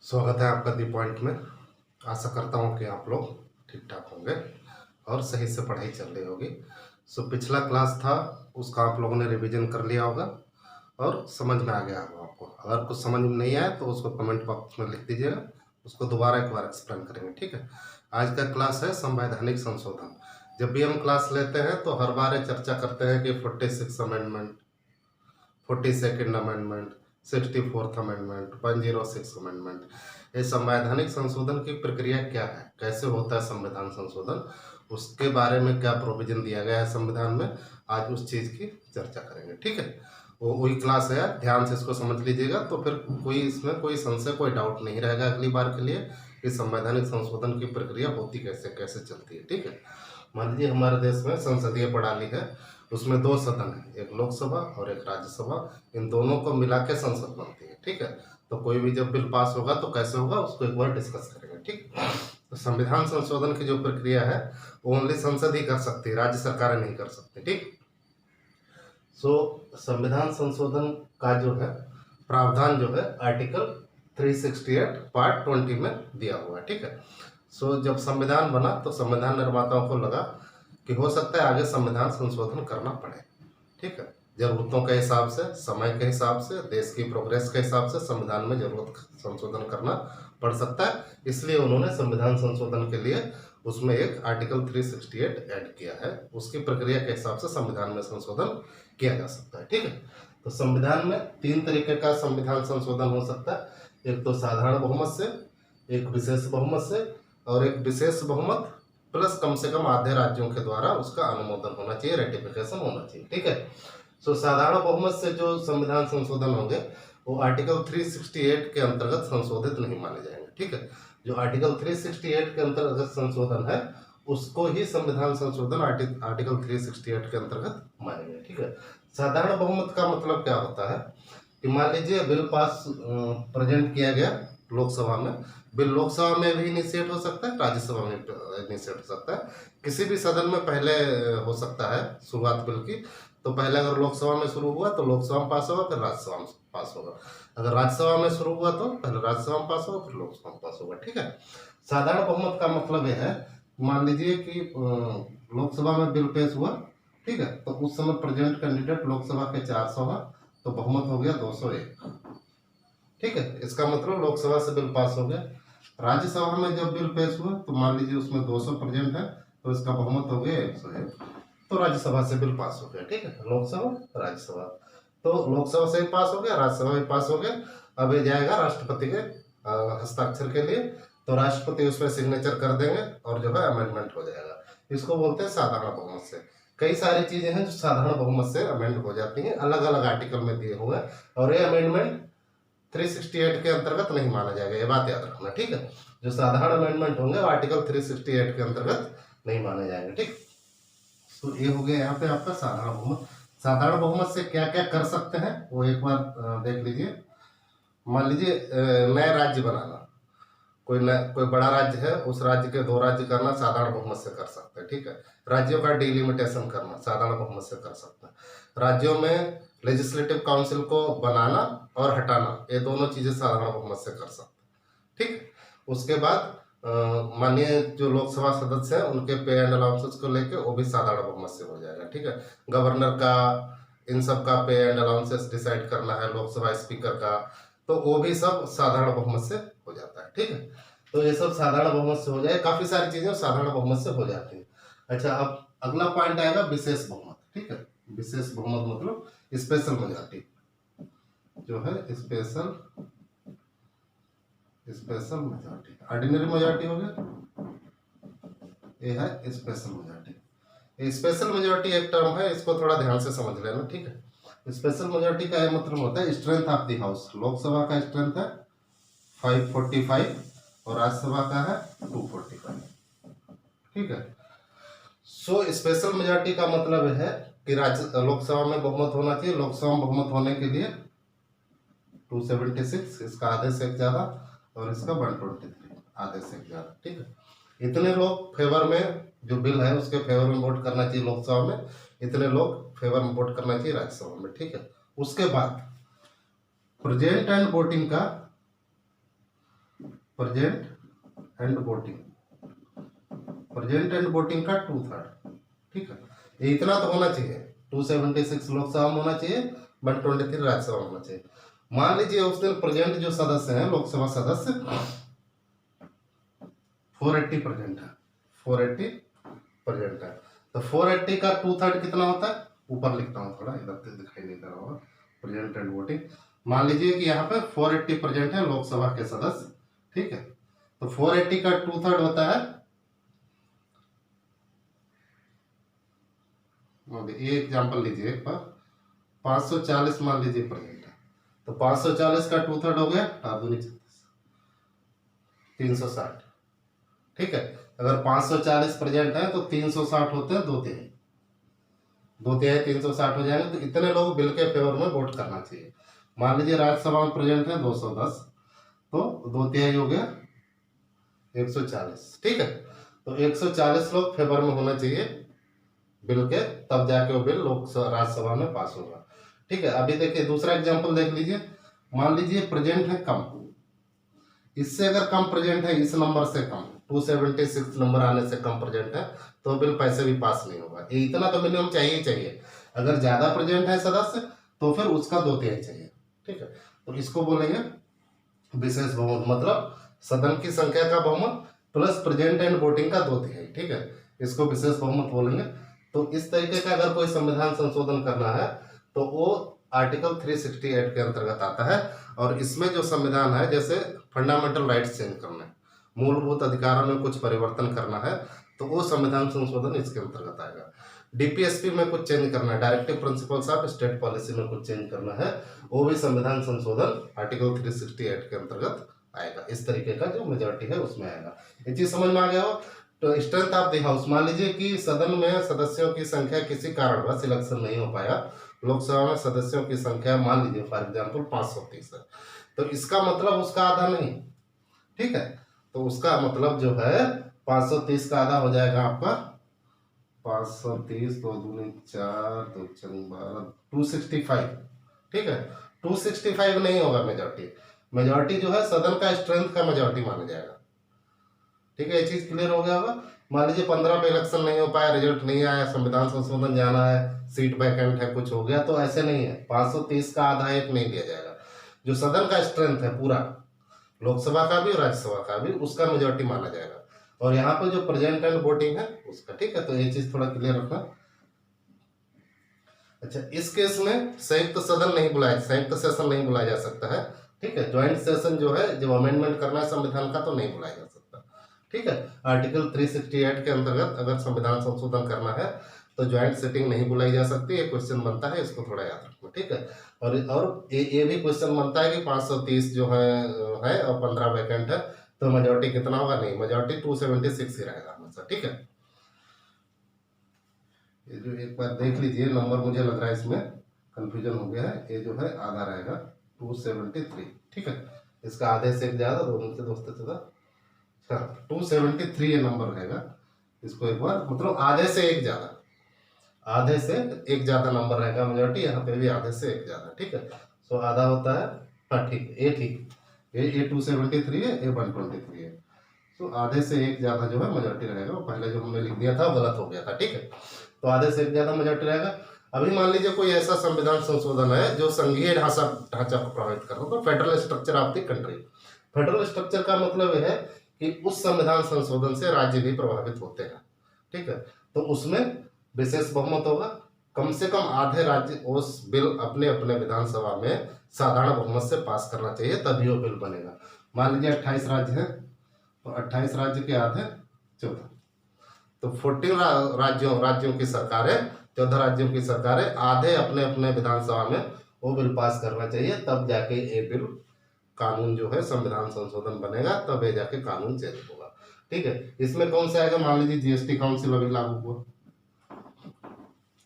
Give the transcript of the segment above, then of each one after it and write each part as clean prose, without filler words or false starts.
स्वागत है आपका दी पॉइंट में। आशा करता हूँ कि आप लोग ठीक ठाक होंगे और सही से पढ़ाई चल रही होगी। पिछला क्लास था उसका आप लोगों ने रिवीजन कर लिया होगा और समझ में आ गया होगा आपको। अगर कुछ समझ में नहीं आया तो उसको कमेंट बॉक्स में लिख दीजिएगा, उसको दोबारा एक बार एक्सप्लेन करेंगे। ठीक है। आज का क्लास है संवैधानिक संशोधन। जब भी हम क्लास लेते हैं तो हर बार चर्चा करते हैं कि 46 amendment, 42nd amendment, 64th amendment, 106 amendment. ये संवैधानिक संशोधन की प्रक्रिया क्या है, कैसे होता है संविधान संशोधन, उसके बारे में क्या प्रोविजन दिया गया है संविधान में, आज उस चीज़ की चर्चा करेंगे। ठीक है। वो वही क्लास है, ध्यान से इसको समझ लीजिएगा तो फिर कोई इसमें कोई संशय कोई डाउट नहीं रहेगा अगली बार के लिए कि संवैधानिक संशोधन की प्रक्रिया होती कैसे कैसे चलती है। ठीक है। मान लीजिए हमारे देश में संसदीय प्रणाली है, उसमें दो सदन है, एक लोकसभा और एक राज्यसभा। इन दोनों को मिला के संसद बनती है। ठीक है। तो कोई भी जब बिल पास होगा तो कैसे होगा उसको एक बार डिस्कस करेंगे। ठीक। तो संविधान संशोधन की जो प्रक्रिया है वो ओनली संसद ही कर सकती है, राज्य सरकारें नहीं कर सकती। ठीक। संविधान संशोधन का जो है प्रावधान जो है आर्टिकल 368 पार्ट 20 में दिया हुआ है। ठीक है। जब संविधान बना तो संविधान निर्माताओं को लगा कि हो सकता है आगे संविधान संशोधन करना पड़े। ठीक है। जरूरतों के हिसाब से, समय के हिसाब से, देश की प्रोग्रेस के हिसाब से संविधान में जरूरत संशोधन करना पड़ सकता है। इसलिए उन्होंने संविधान संशोधन के लिए उसमें एक आर्टिकल 368 ऐड किया है। उसकी प्रक्रिया के हिसाब से संविधान में संशोधन किया जा सकता है। ठीक है। तो संविधान में 3 तरीके का संविधान संशोधन हो सकता है। एक तो साधारण बहुमत से, एक विशेष बहुमत से और एक विशेष बहुमत प्लस कम से कम आधे राज्यों के द्वारा उसका अनुमोदन होना चाहिए, रेटिफिकेशन होना चाहिए। ठीक है। साधारण बहुमत से जो संविधान संशोधन होंगे वो आर्टिकल 368 के अंतर्गत संशोधित नहीं माने जाएंगे। ठीक है। जो आर्टिकल 368 के अंतर्गत संशोधन है उसको ही संविधान संशोधन आर्टिकल 368 के अंतर्गत मानेंगे। ठीक है। साधारण बहुमत का मतलब क्या होता है कि मान लीजिए बिल पास प्रेजेंट किया गया लोकसभा में, बिल लोकसभा में भी इनिशिएट हो सकता है, राज्यसभा में इनिशिएट हो सकता है, किसी भी सदन में पहले हो सकता है शुरुआत बिल की। तो पहले अगर लोकसभा में शुरू हुआ तो लोकसभा में पास होगा, फिर राज्यसभा में पास होगा। अगर राज्यसभा में शुरू हुआ तो पहले राज्यसभा में पास होगा, फिर लोकसभा में पास होगा। ठीक है। साधारण बहुमत का मतलब यह है, मान लीजिए कि लोकसभा में बिल पेश हुआ, ठीक है, तो उस समय प्रेजेंट कैंडिडेट लोकसभा के 400 है तो बहुमत हो गया 201। ठीक है। इसका मतलब लोकसभा से बिल पास हो गया। राज्यसभा में जब बिल पेश हुआ तो मान लीजिए उसमें 200 प्रेजेंट है तो इसका बहुमत हो गया 101, तो राज्यसभा से बिल पास हो गया। ठीक है। लोकसभा राज्यसभा, तो लोकसभा से भी पास हो गया, राज्यसभा भी पास हो गया। अब ये जाएगा राष्ट्रपति के हस्ताक्षर के लिए, तो राष्ट्रपति उसमें सिग्नेचर कर देंगे और जो है अमेंडमेंट हो जाएगा। इसको बोलते हैं साधारण बहुमत से। कई सारी चीजें हैं जो साधारण बहुमत से अमेंड हो जाती हैं, अलग अलग आर्टिकल में दिए हुए हैं, और ये अमेंडमेंट 368 के अंतर्गत नहीं माना जाएगा, ये बात याद रखना। ठीक है। जो साधारण अमेंडमेंट होंगे वो आर्टिकल 368 के अंतर्गत नहीं माने जाएंगे। ठीक। तो ये हो गया यहाँ पे आपका साधारण बहुमत। साधारण बहुमत से क्या क्या कर सकते हैं वो एक बार देख लीजिए। मान लीजिए नया राज्य बनाना, कोई बड़ा राज्य है, उस राज्य के 2 राज्य करना साधारण बहुमत से कर सकते हैं। ठीक है। राज्यों का डिलिमिटेशन करना साधारण बहुमत से कर सकते हैं। राज्यों में लेजिस्लेटिव काउंसिल को बनाना और हटाना, ये दोनों चीजें साधारण बहुमत से कर सकते हैं। ठीक। उसके बाद माननीय जो लोकसभा सदस्य हैं उनके पे एंड अलाउंसेस को लेके वो भी साधारण बहुमत से हो जाएगा। ठीक है। गवर्नर का, इन सब का पे एंड अलाउंसेस डिसाइड करना है, लोकसभा स्पीकर का, तो वो भी सब साधारण बहुमत से हो जाता है। ठीक है। तो ये सब साधारण बहुमत से हो जाए, काफी सारी चीजें साधारण बहुमत से हो जाती है। अच्छा, अब अगला पॉइंट आएगा विशेष बहुमत। ठीक है। विशेष बहुमत मतलब स्पेशल मेजॉरिटी जो है, स्पेशल मेजॉरिटी। ऑर्डिनरी मेजॉरिटी हो गया, ये है स्पेशल मेजॉरिटी। स्पेशल मेजॉरिटी एक टर्म है, इसको थोड़ा ध्यान से समझ लेना। ठीक है। स्पेशल मेजॉरिटी का यह मतलब होता है strength of the house. Lok Sabha का स्ट्रेंथ है 545 और राज्यसभा का है 245। ठीक है। स्पेशल मेजॉरिटी का मतलब है कि लोकसभा में बहुमत होना चाहिए। लोकसभा में बहुमत होने के लिए 276, इसका आधे से एक ज्यादा, और इसका 123 आधे से एक ज्यादा। ठीक है। इतने लोग फेवर में, जो बिल है उसके फेवर में वोट करना चाहिए लोकसभा में, इतने लोग फेवर में वोट करना चाहिए राज्यसभा में। ठीक है। उसके बाद प्रेजेंट एंड वोटिंग का present and voting, present and voting का 2/3, ठीक है। ये इतना तो होना चाहिए, 276 लोकसभा में होना चाहिए, 123 राज्यसभा में होना चाहिए। मान लीजिए उस दिन प्रेजेंट जो सदस्य हैं लोकसभा सदस्य 480 प्रेजेंट है, 480 प्रेजेंट है, तो 480 का 2/3 कितना होता है, ऊपर लिखता हूँ थोड़ा, इधर से दिखाई नहीं दे रहा होगा, प्रेजेंट एंड वोटिंग। मान लीजिए कि यहाँ पे 480 प्रेजेंट है लोकसभा के सदस्य, ठीक है, तो 480 का 2/3 होता है, ये एग्जाम्पल लीजिए एक बार, 540 मान लीजिए प्रेजेंट है, तो 540 का 2/3 हो गया 360, ठीक है। अगर 540 प्रेजेंट है तो 360 होते हैं 2/3, 2/3 360 हो जाएंगे, तो इतने लोग बिल के फेवर में वोट करना चाहिए। मान लीजिए राज्यसभा में प्रेजेंट है 210, तो 2/3 हो गया 140, ठीक है। तो 140 लोग फेवर में होना चाहिए बिल के, तब जाके वो बिल लोकसभा राज्यसभा में पास होगा, ठीक है। अभी देखिए दूसरा एग्जांपल देख लीजिए, मान लीजिए प्रेजेंट है कम, इससे अगर कम प्रेजेंट है, इस नंबर से कम 276 नंबर आने से कम प्रेजेंट है, तो बिल पैसे भी पास नहीं होगा। ये इतना तो मिनिमम चाहिए ही चाहिए। अगर ज्यादा प्रेजेंट है सदस्य तो फिर उसका 2/3 चाहिए, ठीक है। तो इसको बोलेंगे विशेष बहुमत, मतलब सदन की संख्या का बहुमत प्लस प्रेजेंट एंड वोटिंग का 2/3, ठीक है, इसको विशेष बहुमत बोलेंगे। तो इस तरीके का अगर कोई संविधान संशोधन करना है तो वो आर्टिकल 368 के अंतर्गत आता है। और इसमें जो संविधान है, जैसे फंडामेंटल राइट्स चेंज करना है, मूलभूत अधिकारों में कुछ परिवर्तन करना है, तो वो संविधान संशोधन इसके अंतर्गत आएगा। डीपीएसपी में कुछ चेंज करना है, directive principles of state policy में कुछ चेंज करना है, वो भी संविधान संशोधन आर्टिकल 368 के अंतर्गत आएगा। इस तरीके का जो मेजोरिटी है उसमें आएगा। ये चीज समझ में आ गया हो। तो स्ट्रेंथ ऑफ द हाउस, मान लीजिए कि सदन में सदस्यों की संख्या किसी कारणवश इलेक्शन नहीं हो पाया, लोकसभा में सदस्यों की संख्या मान लीजिए फॉर एग्जांपल 530 है, तो इसका मतलब उसका आधा नहीं, ठीक है। तो उसका मतलब जो है 530 का आधा हो जाएगा आपका 530, 2 दूनी 4, 2 चंग 12, 265, ठीक है। 265 नहीं होगा मेजोरिटी, मेजोरिटी जो है सदन का स्ट्रेंथ का मेजोरिटी माना जाएगा, ठीक है। ये चीज क्लियर हो गया होगा। मान लीजिए 15 पे इलेक्शन नहीं हो पाया, रिजल्ट नहीं आया, संविधान संशोधन जाना है, सीट वैकेंट है, कुछ हो गया, तो ऐसे नहीं है, 530 का आधा एक नहीं दिया जाएगा। जो सदन का स्ट्रेंथ है पूरा, लोकसभा का भी और राज्यसभा का भी, उसका मेजोरिटी माना जाएगा। और यहाँ पे जो प्रेजेंट एंड वोटिंग है उसका, ठीक है। तो ये चीज थोड़ा क्लियर रखना। अच्छा, इस केस में संयुक्त सदन नहीं बुलाया, संयुक्त सेशन नहीं बुलाया जा सकता है, ठीक है। ज्वाइंट सेशन जो है, जब अमेंडमेंट करना है संविधान का, तो नहीं बुलाया जा सकता, ठीक है। आर्टिकल 368 के अंतर्गत अगर संविधान संशोधन करना है तो ज्वाइंट सिटिंग नहीं बुलाई जा सकती, ये क्वेश्चन बनता है, इसको थोड़ा याद रखना, ठीक है। और ये भी क्वेश्चन बनता है कि 530 जो है और 15 वैकेंट है, तो मेजोरिटी कितना होगा, नहीं, मेजोरिटी 276 ही रहेगा हमेशा, ठीक है। ये जो एक बार देख लीजिए, नंबर मुझे लग रहा है इसमें कंफ्यूजन हो गया है, ये जो है आधा रहेगा 273, ठीक है। इसका आधे से एक ज्यादा, दोनों से दोस्तों से 273 ये नंबर रहेगा। इसको एक बार, मतलब आधे से एक ज्यादा, आधे से एक ज्यादा नंबर रहेगा मेजोरिटी, यहाँ पे भी आधे से एक ज्यादा, ठीक है। सो आधा होता है, हाँ ठीक, ये ठीक, ये 273 है, ये 123 है। तो आधे से एक ज्यादा जो है मेजोरिटी रहेगा। पहले जो हमने लिख दिया था गलत हो गया था, ठीक है। तो आधे से एक ज्यादा मेजोरिटी रहेगा। अभी मान लीजिए कोई ऐसा संविधान संशोधन है जो संघीय ढांचा को प्रभावित कर रहा है, तो federal structure of the country. Federal structure का मतलब यह है कि उस संविधान संशोधन से राज्य भी प्रभावित होते हैं, ठीक है। तो उसमें विशेष बहुमत होगा, कम से कम आधे राज्य उस बिल अपने अपने विधानसभा में साधारण बहुमत से पास करना चाहिए, तभी वो बिल बनेगा। मान लीजिए 28 राज्य हैं, तो 28 राज्य के आधे 14, तो 14 राज्यों की सरकारें, 14 राज्यों की सरकारें आधे अपने अपने विधानसभा में वो बिल पास करना चाहिए, तब जाके ये बिल कानून जो है संविधान संशोधन बनेगा, तब ये जाके कानून चेंज होगा, ठीक है। इसमें कौन से आएगा, मान लीजिए जीएसटी काउंसिल अभी लागू हुआ,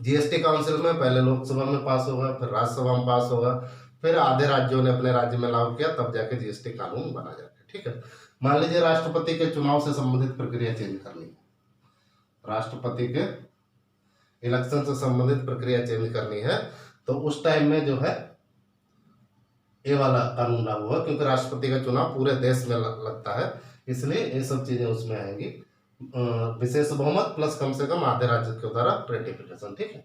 जीएसटी काउंसिल में पहले लोकसभा में पास होगा, फिर राज्यसभा में पास होगा, फिर आधे राज्यों ने अपने राज्य में लागू किया, तब जाके जीएसटी कानून बना जाएगा, ठीक है। मान लीजिए राष्ट्रपति के चुनाव से संबंधित प्रक्रिया चेंज करनी है, राष्ट्रपति के इलेक्शन से संबंधित प्रक्रिया चेंज करनी है, तो उस टाइम में जो है ये वाला कानून लागू हुआ, क्योंकि राष्ट्रपति का चुनाव पूरे देश में लगता है, इसलिए ये सब चीजें उसमें आएंगी। विशेष बहुमत प्लस कम से कम आधे राज्य के द्वारा रेटिफिकेशन, ठीक है।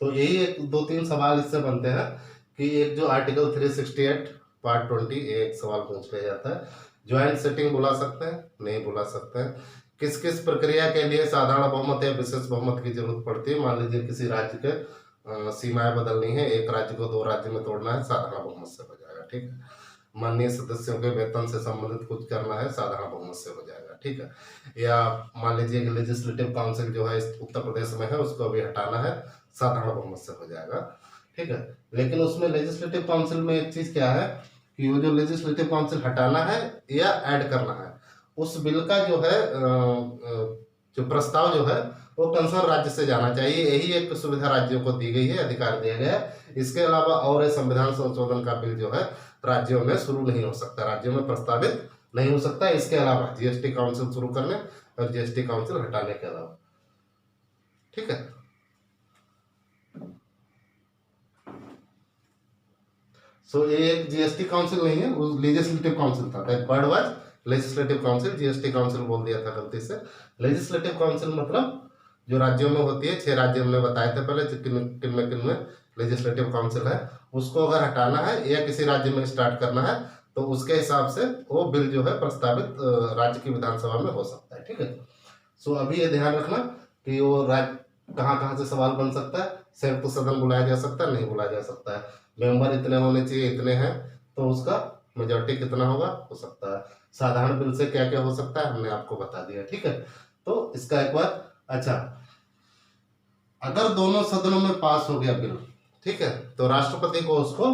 तो यही एक दो तीन सवाल इससे बनते हैं कि एक जो आर्टिकल 368 पार्ट 20 एक सवाल पूछ लिया जाता है, ज्वाइंट सिटिंग बुला सकते हैं, नहीं बुला सकते हैं, किस किस प्रक्रिया के लिए साधारण बहुमत या विशेष बहुमत की जरूरत पड़ती है। मान लीजिए किसी राज्य के सीमाएं बदलनी है, एक राज्य को दो राज्य में तोड़ना है, साधारण बहुमत से हो जाएगा, ठीक है। माननीय सदस्यों के वेतन से संबंधित कुछ करना है, साधारण बहुमत से हो जाएगा, ठीक है। या मान लीजिए कि लेजिस्लेटिव काउंसिल जो है उत्तर प्रदेश में है, उसको अभी हटाना है, साधारण बहुमत से हो जाएगा, ठीक है। लेकिन उसमें लेजिस्लेटिव काउंसिल में एक चीज क्या है कि वो जो लेजिस्लेटिव काउंसिल हटाना है या ऐड करना है, उस बिल का जो है जो प्रस्ताव जो है वो कंसर्न राज्य से जाना चाहिए। यही एक सुविधा राज्यों को दी गई है, अधिकार दिया गया है। इसके अलावा और संविधान संशोधन का बिल जो है राज्यों में शुरू नहीं हो सकता, राज्यों में प्रस्तावित नहीं हो सकता। इसके अलावा जीएसटी काउंसिल शुरू करने और जीएसटी काउंसिल हटाने के अलावा, ठीक है। सो ये एक जीएसटी काउंसिल नहीं है, वो लेजिस्लेटिव काउंसिल था। Word was legislative council, GST council बोल दिया था गलती से। लेजिस्लेटिव काउंसिल मतलब जो राज्यों में होती है, 6 राज्य हमने बताए थे पहले किन में लेजिस्लेटिव काउंसिल है, उसको अगर हटाना है या किसी राज्य में स्टार्ट करना है तो उसके हिसाब से वो बिल जो है प्रस्तावित राज्य की विधानसभा में हो सकता है, ठीक है। सो अभी ये ध्यान रखना कि वो राज्य कहाँ कहाँ से सवाल बन सकता है। संयुक्त सदन बुलाया जा सकता है, नहीं बुलाया जा सकता है। मेंबर इतने होने चाहिए, इतने हैं, तो उसका मेजोरिटी कितना होगा, हो सकता है। साधारण बिल से क्या क्या हो सकता है हमने आपको बता दिया, ठीक है। तो इसका एक बार, अच्छा, अगर दोनों सदनों में पास हो गया बिल, ठीक है, तो राष्ट्रपति को उसको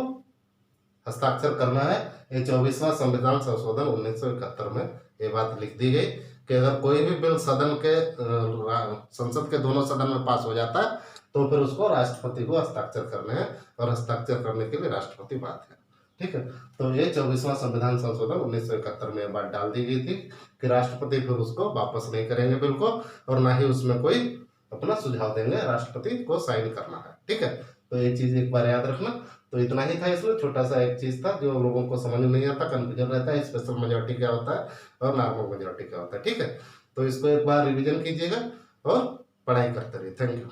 हस्ताक्षर करना है। ये 24वां संविधान संशोधन 1971 में ये बात लिख दी गई कि अगर कोई भी बिल सदन के संसद के दोनों सदन में पास हो जाता है तो फिर उसको राष्ट्रपति को हस्ताक्षर करने हैं, और हस्ताक्षर करने के लिए राष्ट्रपति बात है, ठीक है। तो ये 24वां संविधान संशोधन 1971 में बात डाल दी गई थी कि राष्ट्रपति फिर उसको वापस नहीं करेंगे बिल को, और ना ही उसमें कोई अपना सुझाव देंगे, राष्ट्रपति को साइन करना है, ठीक है। तो ये चीज एक बार याद रखना। तो इतना ही था, इसमें छोटा सा एक चीज था जो लोगों को समझ नहीं आता, कंफ्यूजन रहता है, स्पेशल मेजोरिटी क्या होता है और नॉर्मल मेजोरिटी क्या होता है, ठीक है। तो इसको एक बार रिवीजन कीजिएगा और पढ़ाई करते रहिए। Thank you.